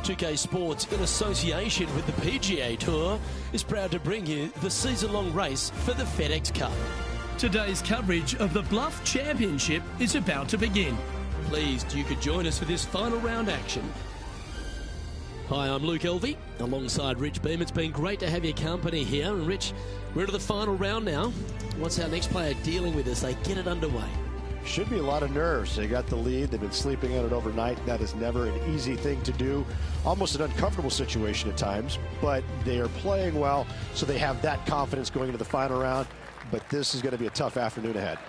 2K Sports, in association with the PGA Tour, is proud to bring you the season-long race for the FedEx Cup. Today's coverage of the Bluff Championship is about to begin. Pleased you could join us for this final round action. Hi, I'm Luke Elvey, alongside Rich Beam. It's been great to have your company here. And Rich, we're into the final round now. What's our next player dealing with as they get it underway? Should be a lot of nerves. They got the lead. They've been sleeping on it overnight. That is never an easy thing to do. Almost an uncomfortable situation at times, but they are playing well, so they have that confidence going into the final round. But this is going to be a tough afternoon ahead.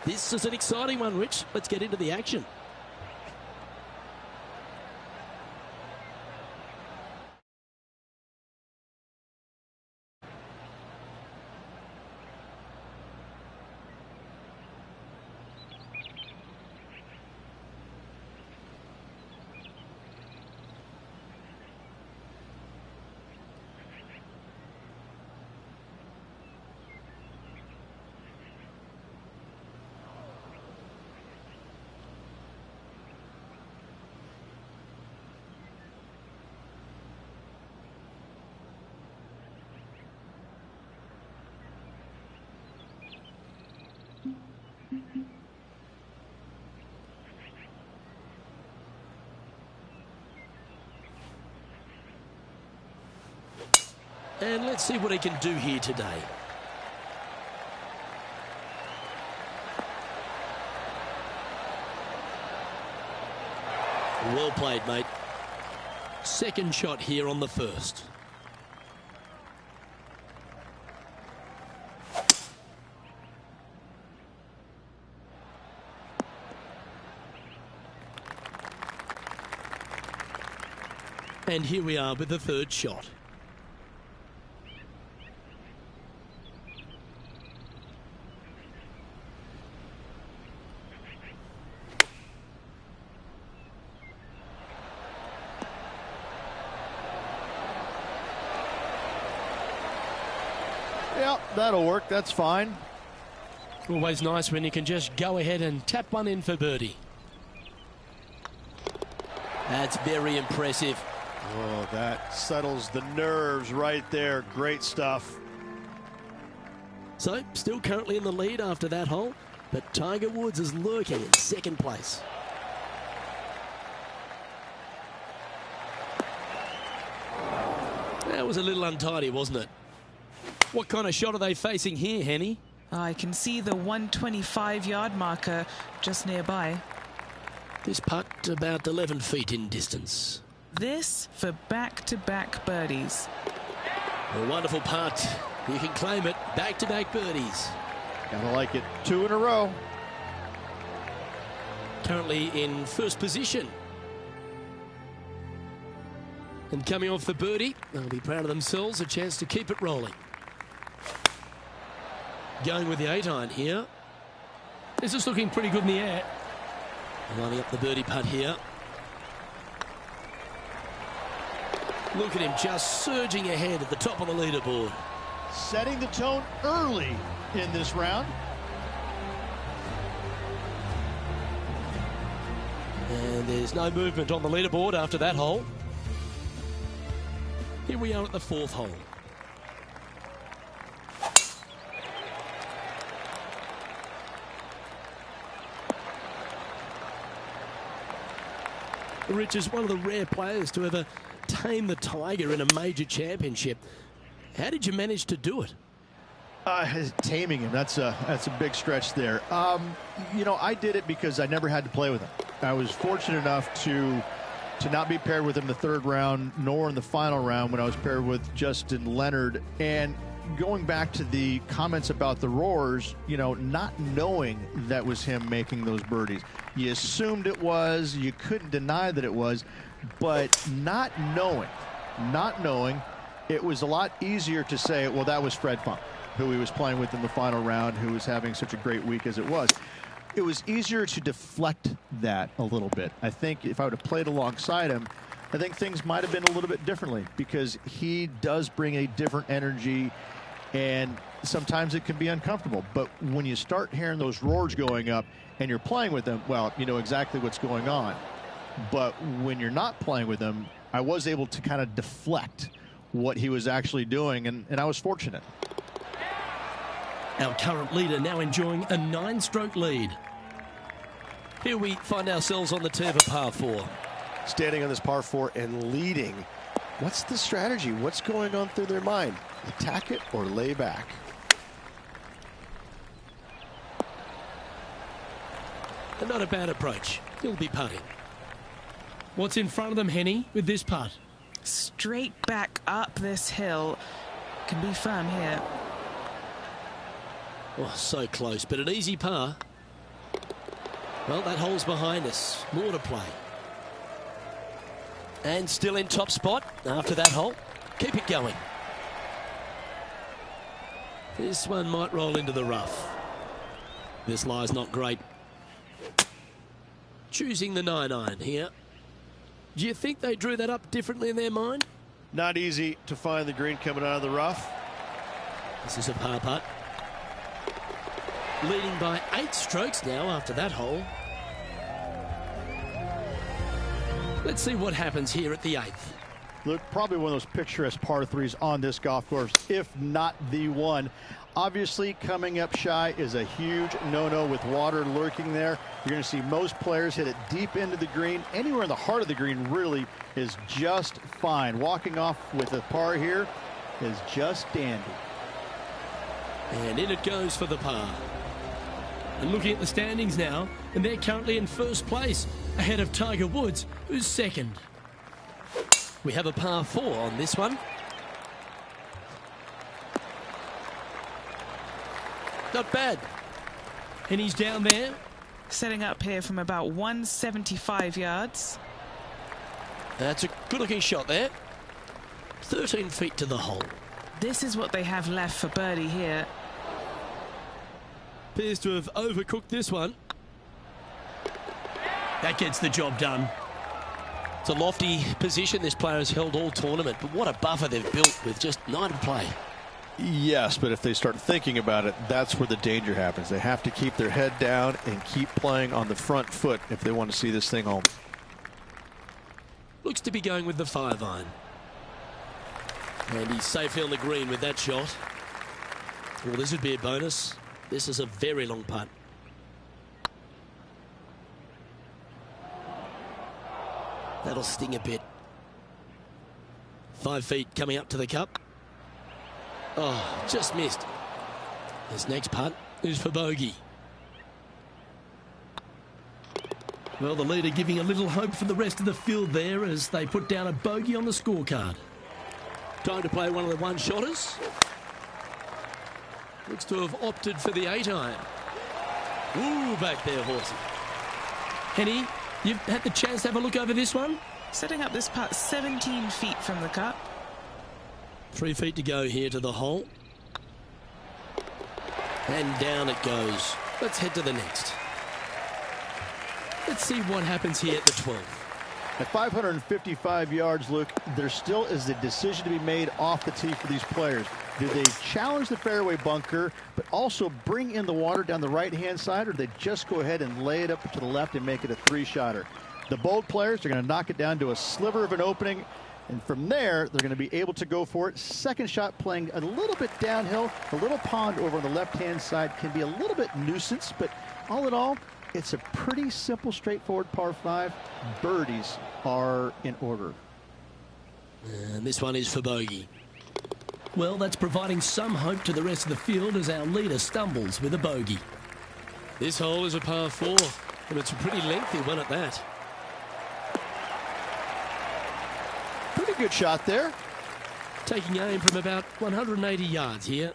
This is an exciting one, Rich. Let's get into the action. And let's see what he can do here today. Well played, mate. Second shot here on the first. And here we are with the third shot. Yeah, that'll work. That's fine. Always nice when you can just go ahead and tap one in for birdie. That's very impressive. Oh, that settles the nerves right there. Great stuff. So, still currently in the lead after that hole, but Tiger Woods is lurking in second place. That was a little untidy, wasn't it? What kind of shot are they facing here, Henny? I can see the 125-yard marker just nearby. This putt about 11 feet in distance. This for back-to-back birdies. A wonderful putt. You can claim it. Back-to-back birdies. Gotta like it. 2 in a row. Currently in first position. And coming off the birdie, they'll be proud of themselves. A chance to keep it rolling. Going with the 8-iron here. This is looking pretty good in the air. Lining up the birdie putt here. Look at him just surging ahead at the top of the leaderboard. Setting the tone early in this round. And there's no movement on the leaderboard after that hole. Here we are at the fourth hole. Rich is one of the rare players to ever tame the Tiger in a major championship. How did you manage to do it? Taming him, that's a big stretch there. You know, I did it because I never had to play with him. I was fortunate enough to not be paired with him in the third round, nor in the final round when I was paired with Justin Leonard. And going back to the comments about the roars, you know, not knowing that was him making those birdies. You assumed it was, you couldn't deny that it was, but not knowing, it was a lot easier to say, well, that was Fred Funk, who he was playing with in the final round, who was having such a great week as it was. It was easier to deflect that a little bit. I think if I would have played alongside him, I think things might have been a little bit differently, because he does bring a different energy, and sometimes it can be uncomfortable. But when you start hearing those roars going up and you're playing with them, well, you know exactly what's going on. But when you're not playing with them, I was able to kind of deflect what he was actually doing, and I was fortunate. Our current leader now enjoying a 9-stroke lead. Here we find ourselves on the tee of a par 4. Standing on this par 4 and leading. What's the strategy? What's going on through their mind? Attack it or lay back? And not a bad approach. He'll be putting. What's in front of them, Henny, with this putt? Straight back up this hill. Can be firm here. Oh, so close, but an easy par. Well, that hole's behind us. More to play. And still in top spot after that hole. Keep it going. This one might roll into the rough. This lie's not great. Choosing the 9-iron here. Do you think they drew that up differently in their mind? Not easy to find the green coming out of the rough. This is a par putt. Leading by 8 strokes now after that hole. Let's see what happens here at the 8th. Look, probably one of those picturesque par 3s on this golf course, if not the one. Obviously, coming up shy is a huge no-no with water lurking there. You're going to see most players hit it deep into the green. Anywhere in the heart of the green really is just fine. Walking off with a par here is just dandy. And in it goes for the par. And looking at the standings now, and they're currently in first place, ahead of Tiger Woods, who's second. We have a par 4 on this one. Not bad. And he's down there. Setting up here from about 175 yards. That's a good-looking shot there. 13 feet to the hole. This is what they have left for birdie here. Appears to have overcooked this one. That gets the job done. It's a lofty position this player has held all tournament, but what a buffer they've built with just 9 to play. Yes, but if they start thinking about it, that's where the danger happens. They have to keep their head down and keep playing on the front foot if they want to see this thing home. Looks to be going with the 5-iron. And he's safely on the green with that shot. Well, this would be a bonus. This is a very long putt. That'll sting a bit. 5 feet coming up to the cup. Oh, just missed. This next putt is for bogey. Well, the leader giving a little hope for the rest of the field there as they put down a bogey on the scorecard. Time to play one of the one-shotters. Looks to have opted for the 8-iron. Ooh, back there, horsey. Henny, you've had the chance to have a look over this one? Setting up this putt 17 feet from the cup. 3 feet to go here to the hole. And down it goes. Let's head to the next. Let's see what happens here at the 12th. At 555 yards, Luke, there still is a decision to be made off the tee for these players. Do they challenge the fairway bunker, but also bring in the water down the right-hand side, or do they just go ahead and lay it up to the left and make it a 3-shotter? The bold players are going to knock it down to a sliver of an opening, and from there, they're going to be able to go for it. Second shot playing a little bit downhill. The little pond over on the left-hand side can be a little bit nuisance, but all in all, it's a pretty simple, straightforward par 5. Birdies are in order. And this one is for bogey. Well, that's providing some hope to the rest of the field as our leader stumbles with a bogey. This hole is a par 4, and it's a pretty lengthy one at that. Pretty good shot there. Taking aim from about 180 yards here.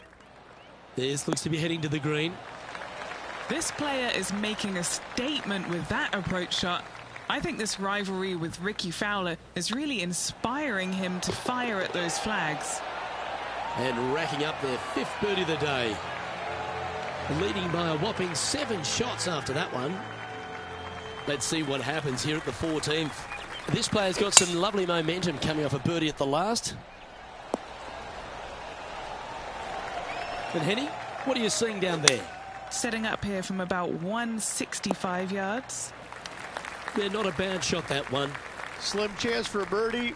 This looks to be heading to the green. This player is making a statement with that approach shot. I think this rivalry with Ricky Fowler is really inspiring him to fire at those flags. And racking up their 5th birdie of the day. Leading by a whopping 7 shots after that one. Let's see what happens here at the 14th. This player's got some lovely momentum coming off a birdie at the last. And Henny, what are you seeing down there? Setting up here from about 165 yards. Yeah, not a bad shot, that one. Slim chance for a birdie,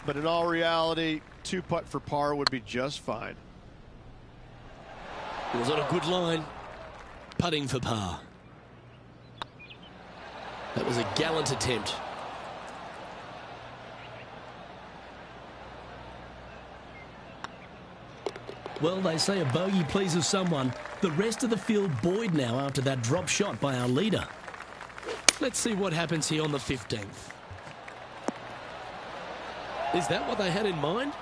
but in all reality, 2-putt for par would be just fine. It was on a good line, putting for par. That was a gallant attempt. Well, they say a bogey pleases someone. The rest of the field buoyed now after that drop shot by our leader. Let's see what happens here on the 15th. Is that what they had in mind?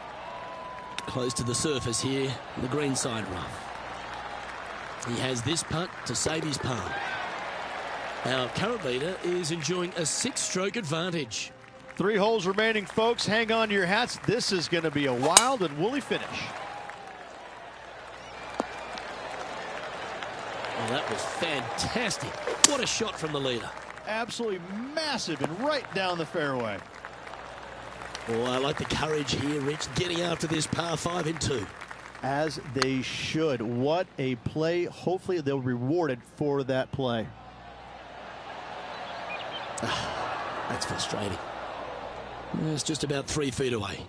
Close to the surface here, the green side rough. He has this putt to save his par. Our current leader is enjoying a 6-stroke advantage. 3 holes remaining, folks. Hang on to your hats. This is going to be a wild and woolly finish. Oh, that was fantastic. What a shot from the leader. Absolutely massive and right down the fairway. Oh, I like the courage here, Rich, getting after this par 5 in 2. As they should. What a play. Hopefully they'll be rewarded for that play. That's frustrating. It's just about 3 feet away.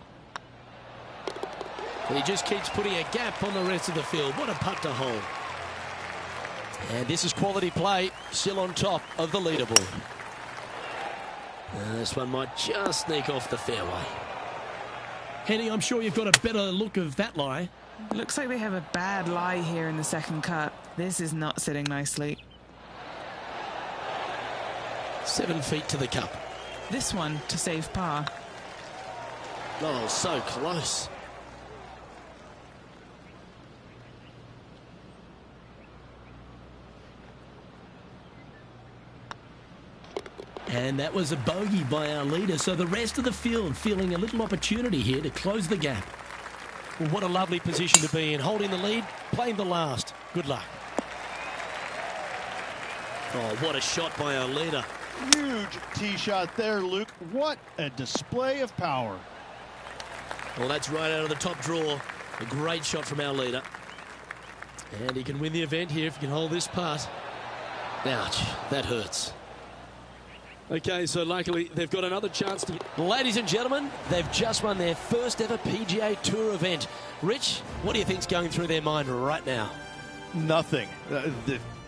And he just keeps putting a gap on the rest of the field. What a putt to hole. And this is quality play, still on top of the leaderboard. This one might just sneak off the fairway. Henny, I'm sure you've got a better look of that lie. Looks like they have a bad lie here in the second cut. This is not sitting nicely. 7 feet to the cup. This one to save par. Oh, so close. And that was a bogey by our leader, so the rest of the field feeling a little opportunity here to close the gap. Well, what a lovely position to be in, holding the lead, playing the last. Good luck. Oh, what a shot by our leader. Huge tee shot there, Luke. What a display of power. Well, that's right out of the top drawer. A great shot from our leader. And he can win the event here if he can hold this putt. Ouch, that hurts. Okay, so luckily they've got another chance to... Ladies and gentlemen, they've just won their first ever PGA Tour event. Rich, what do you think's going through their mind right now? Nothing.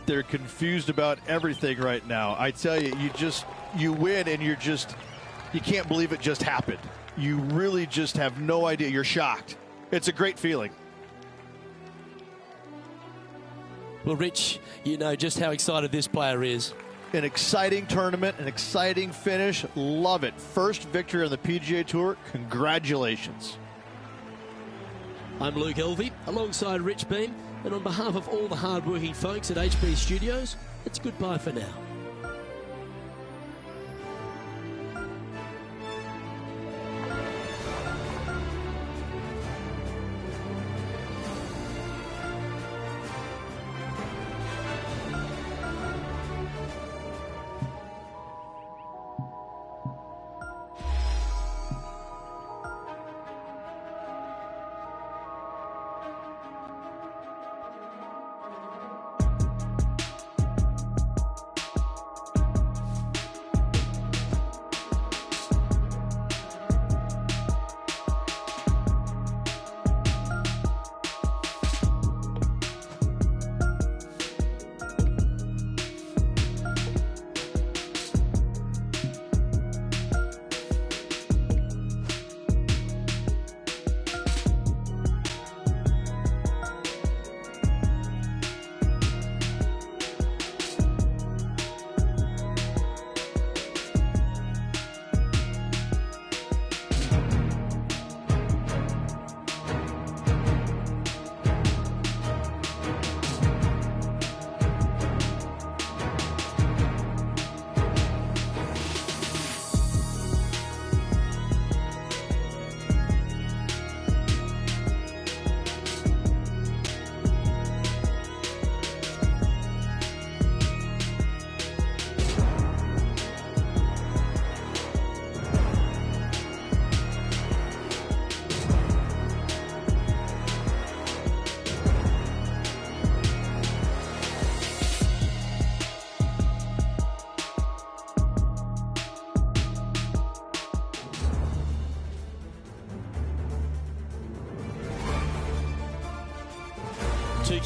They're confused about everything right now. I tell you, you win and you can't believe it just happened. You really just have no idea. You're shocked. It's a great feeling. Well, Rich, you know just how excited this player is. An exciting tournament, an exciting finish. Love it. First victory on the PGA Tour. Congratulations. I'm Luke Elvey, alongside Rich Beam, and on behalf of all the hard-working folks at HB Studios, it's goodbye for now.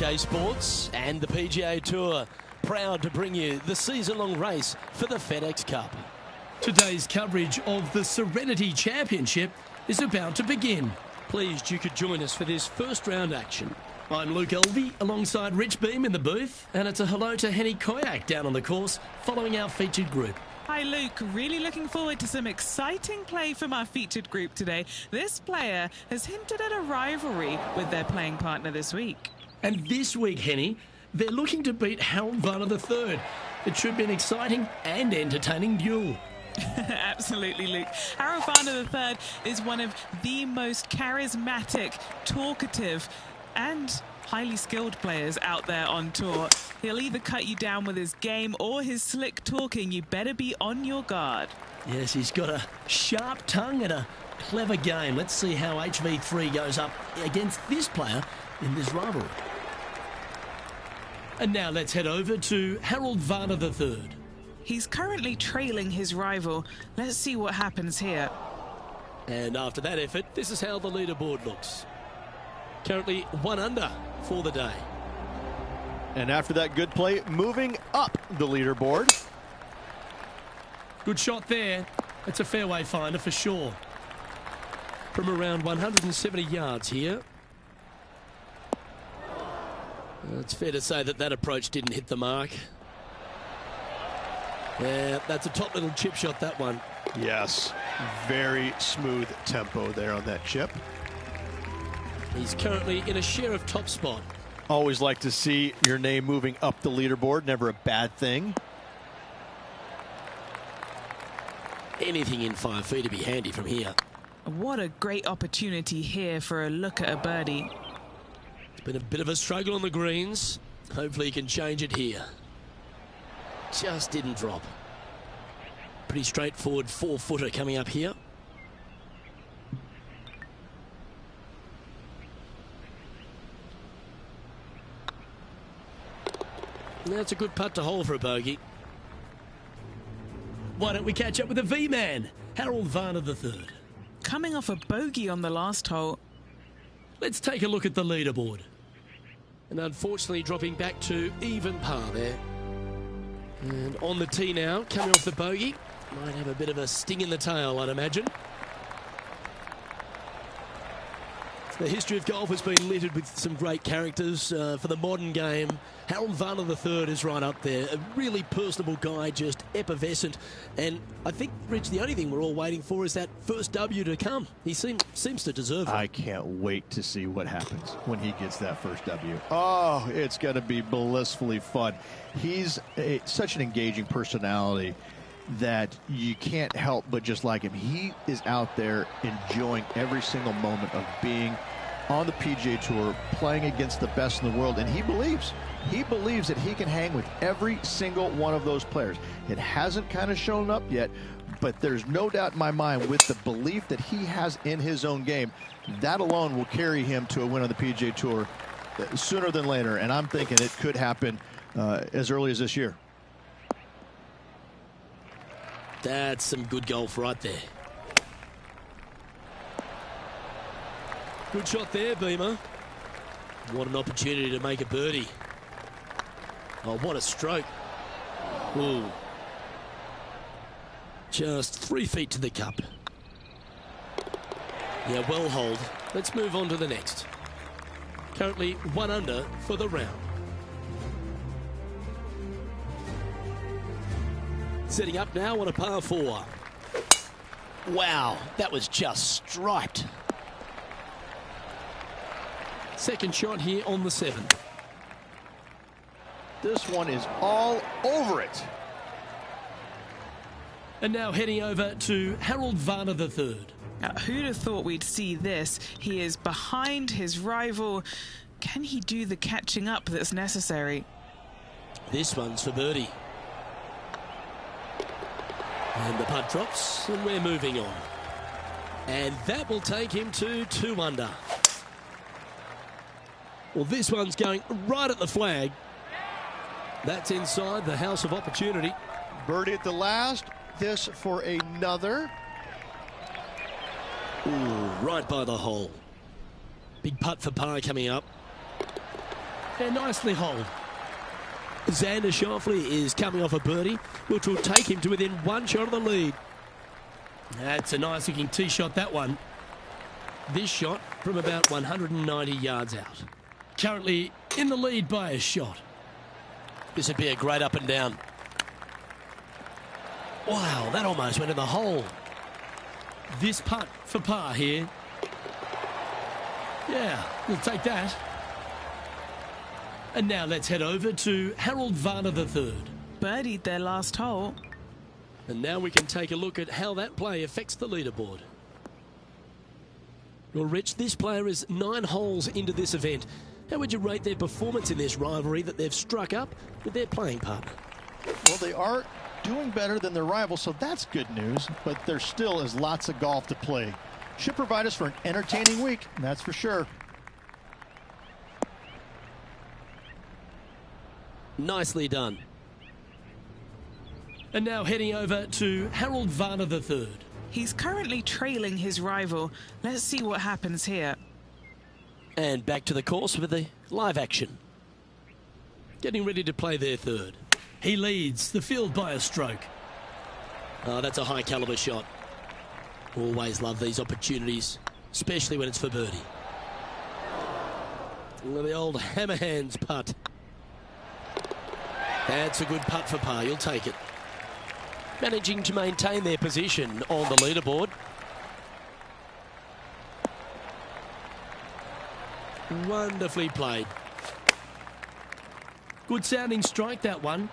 OK Sports and the PGA Tour, proud to bring you the season-long race for the FedEx Cup. Today's coverage of the Serenity Championship is about to begin. Pleased you could join us for this first round action. I'm Luke Elvey alongside Rich Beam in the booth, and it's a hello to Henny Koyak down on the course following our featured group. Hi Luke, really looking forward to some exciting play from our featured group today. This player has hinted at a rivalry with their playing partner this week. And this week, Henny, they're looking to beat Harold Varner III. It should be an exciting and entertaining duel. Absolutely, Luke. Harold Varner III is one of the most charismatic, talkative and highly skilled players out there on tour. He'll either cut you down with his game or his slick talking. You better be on your guard. Yes, he's got a sharp tongue and a clever game. Let's see how HV3 goes up against this player in this rivalry. And now let's head over to Harold Varner III. He's currently trailing his rival. Let's see what happens here. And after that effort, this is how the leaderboard looks. Currently 1 under for the day. And after that good play, moving up the leaderboard. Good shot there. It's a fairway finder for sure. From around 170 yards here. It's fair to say that that approach didn't hit the mark. Yeah, that's a top little chip shot, that one. Yes, very smooth tempo there on that chip. He's currently in a share of top spot. Always like to see your name moving up the leaderboard. Never a bad thing. Anything in 5 feet to be handy from here. What a great opportunity here for a look at a birdie. It's been a bit of a struggle on the greens. Hopefully he can change it here. Just didn't drop. Pretty straightforward 4-footer coming up here. That's a good putt to hole for a bogey. Why don't we catch up with the V-man, Harold Varner III. Coming off a bogey on the last hole. Let's take a look at the leaderboard. And unfortunately dropping back to even par there. And on the tee now, coming off the bogey. Might have a bit of a sting in the tail, I'd imagine. The history of golf has been littered with some great characters for the modern game. Harold Varner III is right up there. A really personable guy, just effervescent. And I think, Rich, the only thing we're all waiting for is that first W to come. He seems to deserve it. I can't wait to see what happens when he gets that first W. Oh, it's going to be blissfully fun. He's such an engaging personality that you can't help but just like him. He is out there enjoying every single moment of being on the PGA Tour, playing against the best in the world, and he believes that he can hang with every single one of those players. It hasn't kind of shown up yet, but there's no doubt in my mind with the belief that he has in his own game, that alone will carry him to a win on the PGA Tour sooner than later, and I'm thinking it could happen as early as this year. That's some good golf right there. Good shot there, Beamer. What an opportunity to make a birdie. Oh, what a stroke. Ooh. Just 3 feet to the cup. Yeah, well holed. Let's move on to the next. Currently 1 under for the round. Setting up now on a par 4. Wow, that was just striped. Second shot here on the 7th. This one is all over it. And now heading over to Harold Varner III. Now, who'd have thought we'd see this? He is behind his rival. Can he do the catching up that's necessary? This one's for birdie. And the putt drops, and we're moving on. And that will take him to 2 under. Well, this one's going right at the flag. That's inside the house of opportunity. Birdie at the last. This for another. Ooh, right by the hole. Big putt for par coming up. And nicely holed. Xander Schauffele is coming off a birdie, which will take him to within one shot of the lead. That's a nice looking tee shot, that one. This shot from about 190 yards out. Currently in the lead by a shot. This would be a great up and down. Wow, that almost went in the hole. This putt for par here. Yeah, we'll take that. And now let's head over to Harold Varner III. Birdied their last hole. And now we can take a look at how that play affects the leaderboard. Well, Rich, this player is 9 holes into this event. How would you rate their performance in this rivalry that they've struck up with their playing partner? Well, they are doing better than their rivals, so that's good news, but there still is lots of golf to play. Should provide us for an entertaining week, that's for sure. Nicely done. And now heading over to Harold Varner III. He's currently trailing his rival. Let's see what happens here. And back to the course with the live action. Getting ready to play their third. He leads the field by a stroke. Oh, that's a high caliber shot. Always love these opportunities, especially when it's for birdie. The old hammer hands putt. That's a good putt for par. You'll take it. Managing to maintain their position on the leaderboard. Wonderfully played. Good sounding strike, that one.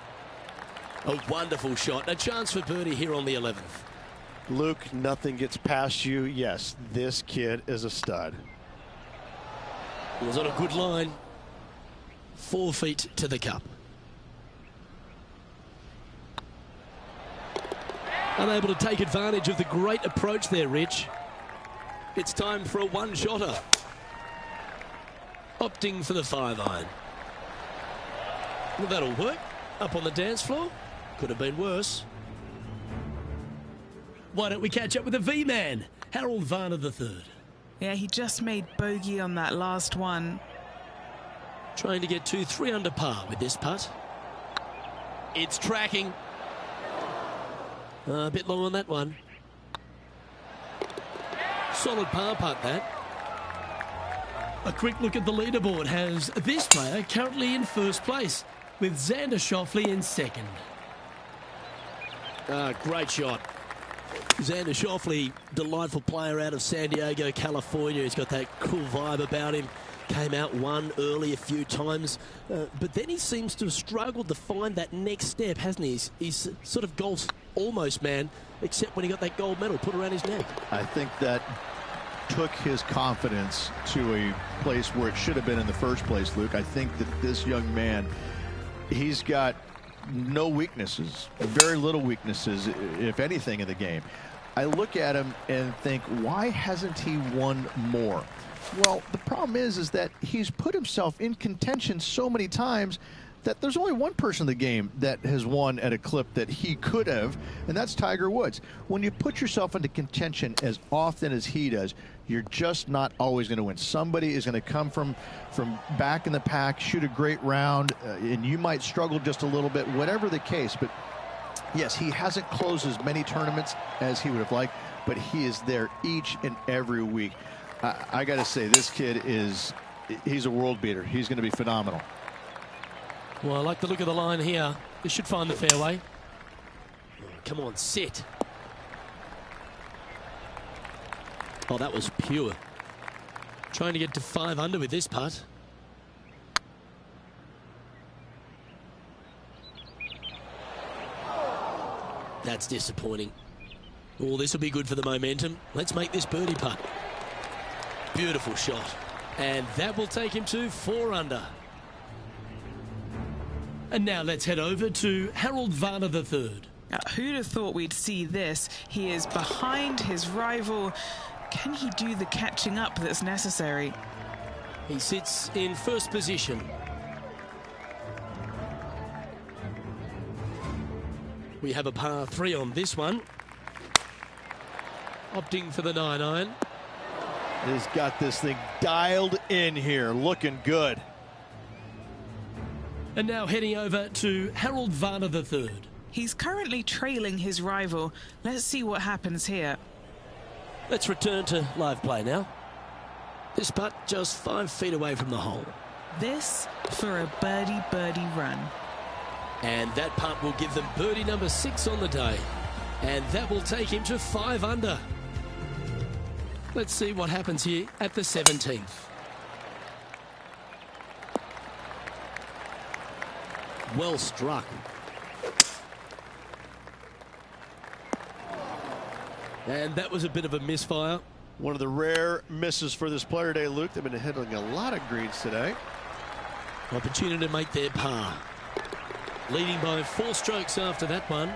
A wonderful shot. A chance for birdie here on the 11th. Luke, nothing gets past you. Yes, this kid is a stud. He was on a good line. 4 feet to the cup. Unable to take advantage of the great approach there, Rich. It's time for a one-shotter. Opting for the 5-iron. Well, that'll work. Up on the dance floor. Could have been worse. Why don't we catch up with the V-man, Harold Varner III. Yeah, he just made bogey on that last one. Trying to get to 3 under par with this putt. It's tracking. A bit long on that one. Solid par putt, that. A quick look at the leaderboard has this player currently in first place, with Xander Schauffele in second. Great shot. Xander Schauffele, delightful player out of San Diego, California. He's got that cool vibe about him. Came out one early a few times, but then he seems to have struggled to find that next step, hasn't he? He's sort of golf's almost man, except when he got that gold medal put around his neck. I think that took his confidence to a place where it should have been in the first place, Luke. I think that this young man, he's got no weaknesses, very little weaknesses, if anything, in the game. I look at him and think, why hasn't he won more? Well, the problem is that he's put himself in contention so many times that there's only one person in the game that has won at a clip that he could have, and that's Tiger Woods. When you put yourself into contention as often as he does, you're just not always going to win. Somebody is going to come from back in the pack, shoot a great round, and you might struggle just a little bit, whatever the case. But yes, he hasn't closed as many tournaments as he would have liked, but he is there each and every week. I got to say, this kid he's a world beater. He's going to be phenomenal. Well, I like the look of the line here. This should find the fairway. Come on, sit. Oh, that was pure. Trying to get to 5 under with this putt. That's disappointing. Oh, this will be good for the momentum. Let's make this birdie putt. Beautiful shot. And that will take him to 4 under. And now let's head over to Harold Varner III. Now, who'd have thought we'd see this? He is behind his rival. Can he do the catching up that's necessary? He sits in first position. We have a par 3 on this one. Opting for the 9-iron. He's got this thing dialed in here, looking good. And now heading over to Harold Varner III. He's currently trailing his rival. Let's see what happens here. Let's return to live play now. This putt just 5 feet away from the hole. This for a birdie run. And that putt will give them birdie number 6 on the day. And that will take him to 5 under. Let's see what happens here at the 17th. Well struck. And that was a bit of a misfire. One of the rare misses for this player today, Luke. They've been hitting a lot of greens today. Opportunity to make their par. Leading by 4 strokes after that one.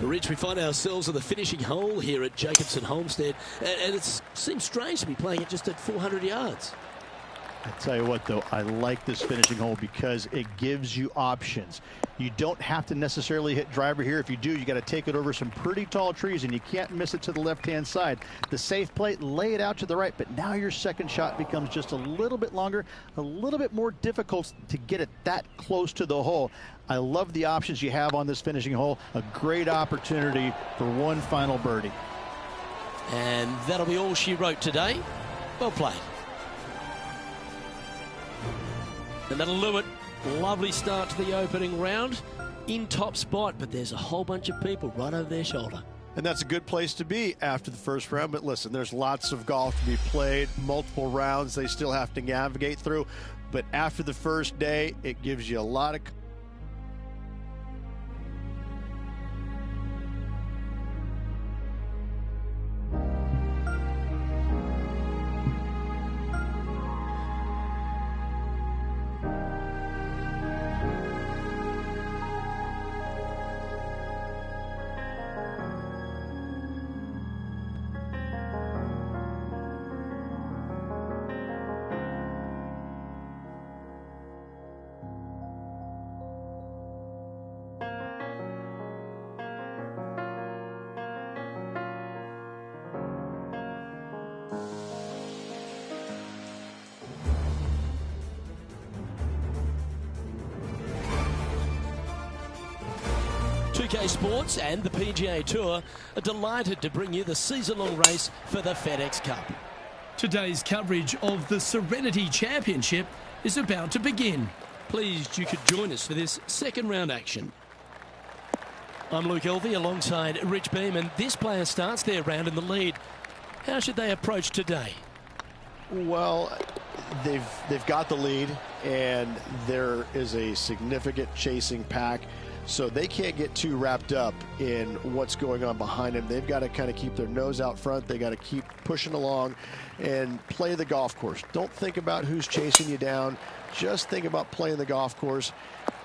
Rich, we find ourselves at the finishing hole here at Jacobson Homestead, and it seems strange to be playing it just at 400 yards. I tell you what, though, I like this finishing hole because it gives you options. You don't have to necessarily hit driver here. If you do, you got to take it over some pretty tall trees, and you can't miss it to the left-hand side. The safe play, lay it out to the right, but now your second shot becomes just a little bit longer, a little bit more difficult to get it that close to the hole. I love the options you have on this finishing hole. A great opportunity for one final birdie. And that'll be all she wrote today. Well played. And that'll do it. Lovely start to the opening round. In top spot, but there's a whole bunch of people right over their shoulder. And that's a good place to be after the first round. But listen, there's lots of golf to be played, multiple rounds they still have to navigate through. But after the first day, it gives you a lot of Sports and the PGA Tour are delighted to bring you the season-long race for the FedEx Cup. Today's coverage of the Serenity Championship is about to begin. Pleased you could join us for this second round action. I'm Luke Elvey alongside Rich Beam, and this player starts their round in the lead. How should they approach today? Well, they've got the lead, and there is a significant chasing pack. So they can't get too wrapped up in what's going on behind them. They've got to kind of keep their nose out front. They got to keep pushing along and play the golf course. Don't think about who's chasing you down. Just think about playing the golf course.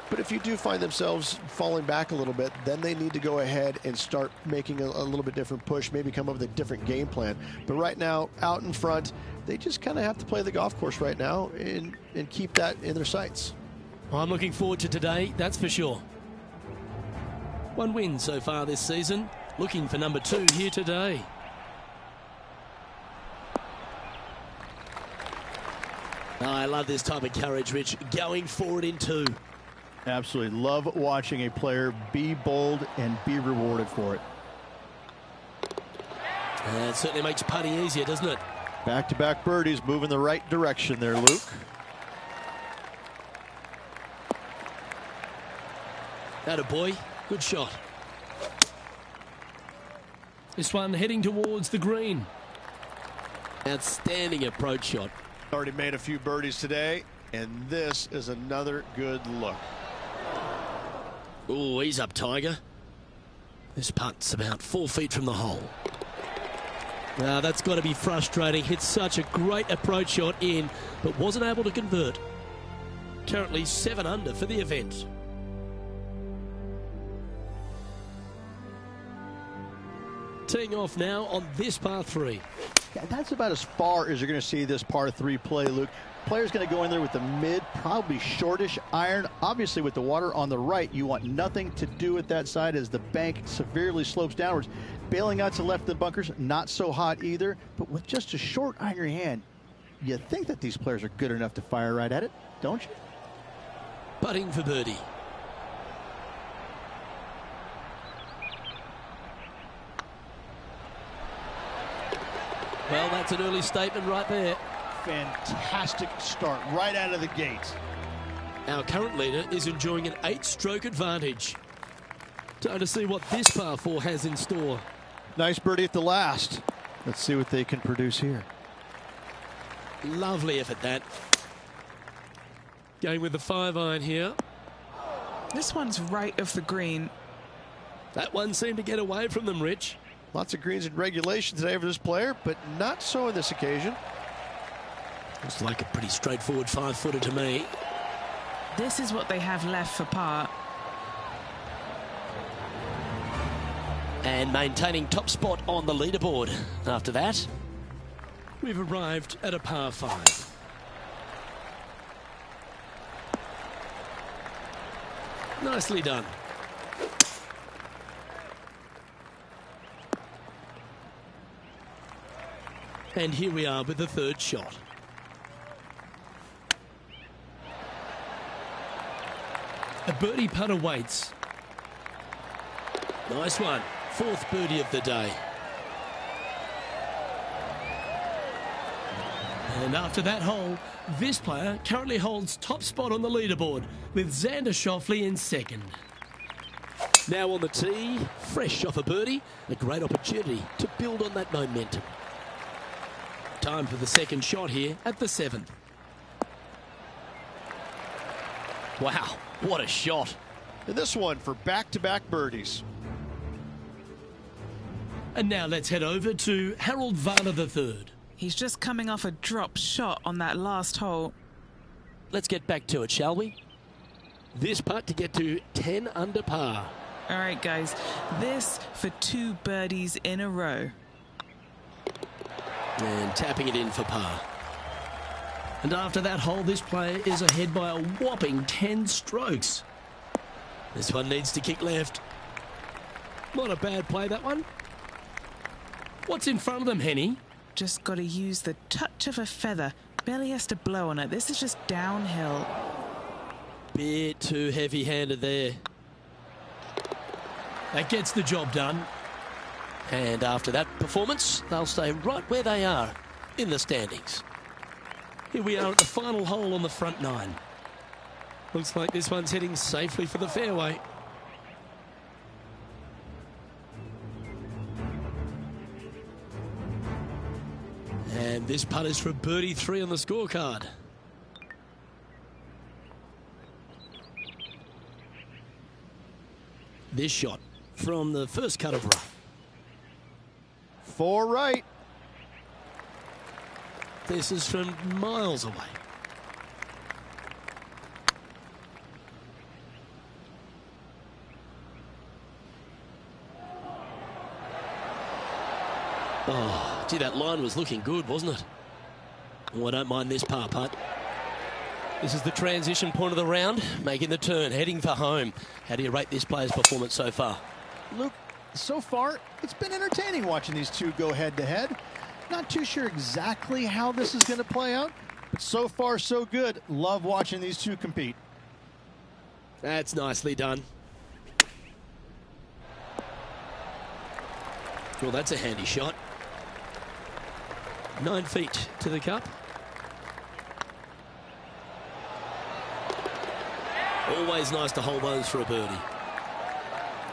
But if you do find themselves falling back a little bit, then they need to go ahead and start making a little bit different push, maybe come up with a different game plan. But right now, out in front, they just kind of have to play the golf course right now and keep that in their sights. Well, I'm looking forward to today, that's for sure. 1 win so far this season. Looking for number 2 here today. Oh, I love this type of courage, Rich. Going forward in 2. Absolutely. Love watching a player be bold and be rewarded for it. It certainly makes putting easier, doesn't it? Back-to-back birdies, moving the right direction there, Luke. Attaboy. Good shot. This one heading towards the green. Outstanding approach shot. Already made a few birdies today, and this is another good look. Oh, he's up, Tiger. This putt's about 4 feet from the hole. Now, that's got to be frustrating. Hit such a great approach shot in, but wasn't able to convert. Currently 7 under for the event. Teeing off now on this par 3. Yeah, that's about as far as you're going to see this par 3 play, Luke. Player's going to go in there with the mid, probably shortish iron. Obviously, with the water on the right, you want nothing to do with that side as the bank severely slopes downwards. Bailing out to left of the bunkers, not so hot either. But with just a short iron in your hand, You think that these players are good enough to fire right at it, don't you? Putting for birdie. Well, that's an early statement right there. Fantastic start right out of the gates. Our current leader is enjoying an 8-stroke advantage. Time to see what this par 4 has in store. Nice birdie at the last. Let's see what they can produce here. Lovely effort, that. Going with the 5-iron here. This one's right of the green. That one seemed to get away from them, Rich. Lots of greens in regulation today for this player, but not so on this occasion. Looks like a pretty straightforward 5-footer to me. This is what they have left for par. And maintaining top spot on the leaderboard. After that, we've arrived at a par 5. Nicely done. And here we are with the 3rd shot. A birdie putt awaits. Nice one. 4th birdie of the day. And after that hole, this player currently holds top spot on the leaderboard with Xander Schauffele in 2nd. Now on the tee, fresh off a birdie, a great opportunity to build on that momentum. Time for the 2nd shot here at the 7th. Wow, what a shot. And this one for back-to-back birdies. And now let's head over to Harold Varner III. He's just coming off a drop shot on that last hole. Let's get back to it, shall we? This putt to get to 10 under par. All right, guys, this for 2 birdies in a row. And tapping it in for par. And after that hole, this player is ahead by a whopping 10 strokes. This one needs to kick left. Not a bad play, that one. What's in front of them, Henny? Just got to use the touch of a feather. Barely has to blow on it. This is just downhill. Bit too heavy-handed there. That gets the job done. And after that performance, they'll stay right where they are in the standings. Here we are at the final hole on the front 9. Looks like this one's heading safely for the fairway. And this putt is for birdie 3 on the scorecard. This shot from the first cut of rough. 4 right. This is from miles away. Oh, gee, that line was looking good, wasn't it? Oh, I don't mind this par putt. This is the transition point of the round, making the turn, heading for home. How do you rate this player's performance so far? Luke, so far, it's been entertaining watching these two go head-to-head. Not too sure exactly how this is going to play out, but so far, so good. Love watching these two compete. That's nicely done. Well, that's a handy shot. 9 feet to the cup. Always nice to hold those for a birdie.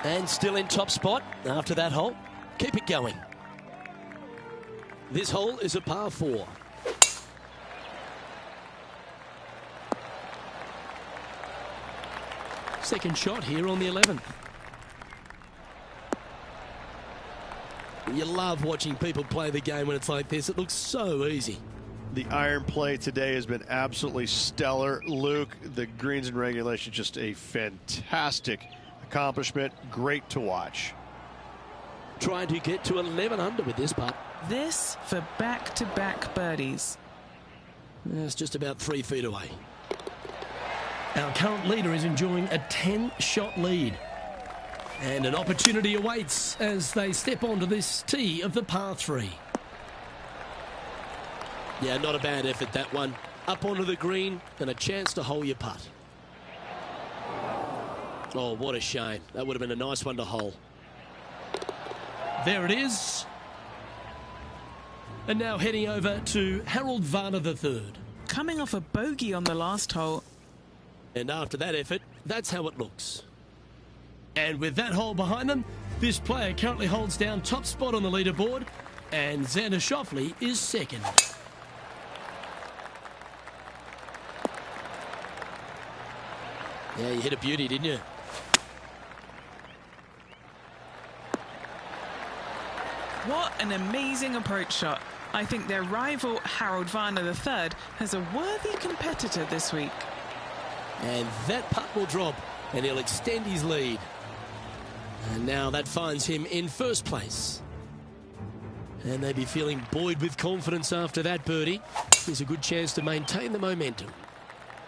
And still in top spot after that hole. Keep it going. This hole is a par 4. Second shot here on the 11th. You love watching people play the game when it's like this. It looks so easy. The iron play today has been absolutely stellar. Luke, the greens in regulation, just a fantastic accomplishment. Great to watch. Trying to get to 11 under with this putt. This for back-to-back birdies. It's just about 3 feet away. Our current leader is enjoying a 10-shot lead. And an opportunity awaits as they step onto this tee of the par 3. Yeah, not a bad effort, that one. Up onto the green and a chance to hole your putt. Oh, what a shame. That would have been a nice one to hole. There it is. And now heading over to Harold Varner III. Coming off a bogey on the last hole. And after that effort, that's how it looks. And with that hole behind them, this player currently holds down top spot on the leaderboard, and Xander Schauffele is second. Yeah, you hit a beauty, didn't you? What an amazing approach shot. I think their rival, Harold Varner III, has a worthy competitor this week. And that putt will drop, and he'll extend his lead. And now that finds him in first place. And they'd be feeling buoyed with confidence after that birdie. There's a good chance to maintain the momentum.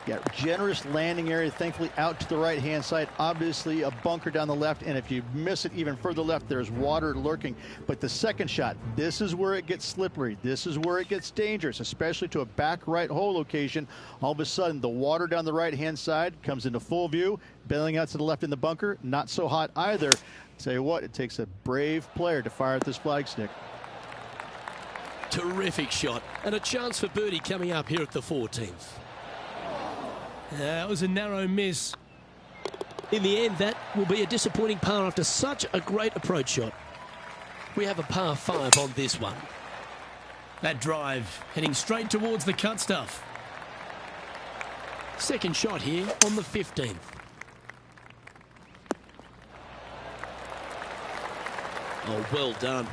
Got generous landing area, thankfully out to the right-hand side. Obviously a bunker down the left, and if you miss it even further left, there's water lurking. But the second shot, this is where it gets slippery. This is where it gets dangerous, especially to a back right hole location. All of a sudden, the water down the right-hand side comes into full view. Bailing out to the left in the bunker, not so hot either. Tell you what, it takes a brave player to fire at this flagstick. Terrific shot, and a chance for birdie coming up here at the 14th. That was a narrow miss. In the end, that will be a disappointing par after such a great approach shot. We have a par 5 on this one. That drive heading straight towards the cut stuff. Second shot here on the 15th. Oh, well done.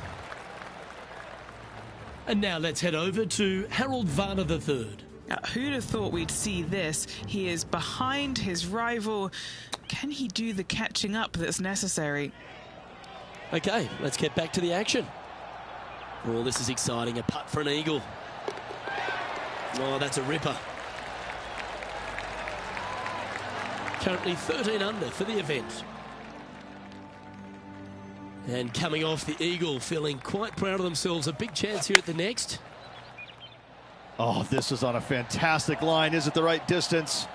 And now let's head over to Harold Varner III. Who'd have thought we'd see this? He is behind his rival. Can he do the catching up that's necessary? Okay, let's get back to the action. Oh, this is exciting. A putt for an eagle. Oh, that's a ripper. Currently 13 under for the event. And coming off the eagle, feeling quite proud of themselves. A big chance here at the next. Oh, this is on a fantastic line. Is it the right distance?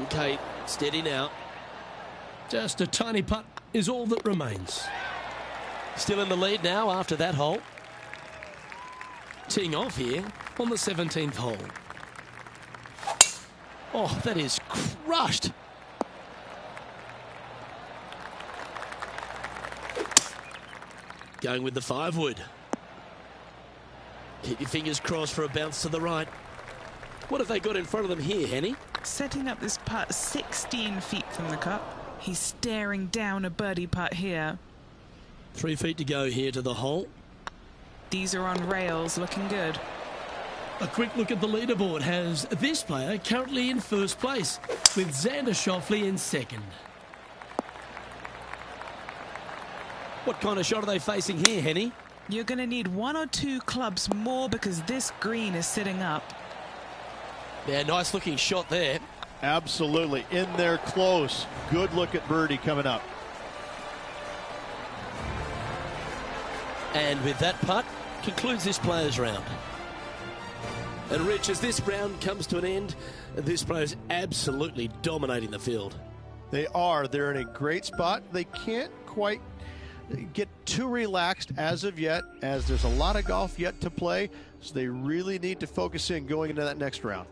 Okay, steady now. Just a tiny putt is all that remains. Still in the lead now after that hole. Teeing off here on the 17th hole. Oh, that is crushed. Going with the 5-wood. Keep your fingers crossed for a bounce to the right. What have they got in front of them here, Henny? Setting up this putt 16 feet from the cup. He's staring down a birdie putt here. 3 feet to go here to the hole. These are on rails, looking good. A quick look at the leaderboard has this player currently in first place, with Xander Schauffele in second. What kind of shot are they facing here, Henny? You're going to need 1 or 2 clubs more because this green is sitting up. Yeah, nice looking shot there. Absolutely. In there close. Good look at birdie coming up. And with that putt, concludes this players round. And Rich, as this round comes to an end, this player is absolutely dominating the field. They are. They're in a great spot. They can't quite get too relaxed as of yet, as there's a lot of golf yet to play, so they really need to focus in going into that next round.